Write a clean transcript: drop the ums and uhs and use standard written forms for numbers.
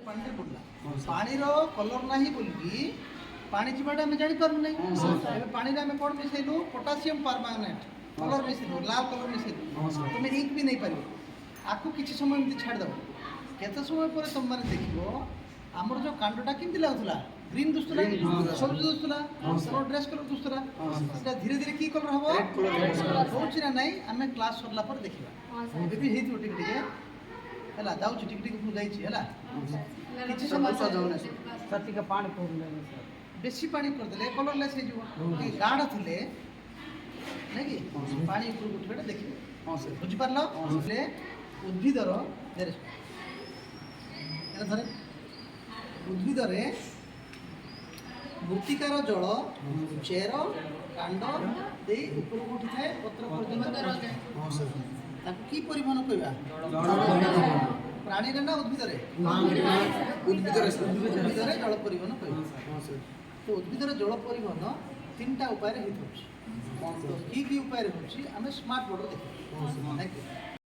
पानी बुड़ला पानी रो कलर नाही बोली पानी जीवाटा आम जापर ना पानी में कौन मिसेलु पोटासियम परमानेंट कलर मिसेलु लाल कलर मिसेलु तुम इंक भी नहीं पार आपको किसी समय एमती छाड़देव केते समय पर तुम मैंने देख आमर जो कांडटा केमती लगुला ग्रीन दुस्तला सबुज दुस्तला ड्रेस कलर दुस्तला धीरे धीरे की कलर हम होची ना नहीं आम क्लास सरला पर देखा भी हेतु टिक टिके है जाऊँ टिक टिक जाइए किसी समय सतिका पानी पूर्ण बेसी पानी करदे कलरलेस हो गाढ़ थे नहीं कि पानी ऊपर उठे देखिए बुझिपार उद्भिदर उद्भिदर मृत्तिकार जल चेर कांड दे ऊपर उठी थाए पत्र पर्यटन कि परिवहन कहवा प्राणी ना उद्भिदर उद्भिदर जल परिवहन कह तो उद्भिदर जल परिवहन तीन टा उपाय कि उपाय आम स्मार्ट बोर्ड देख थैंक यू।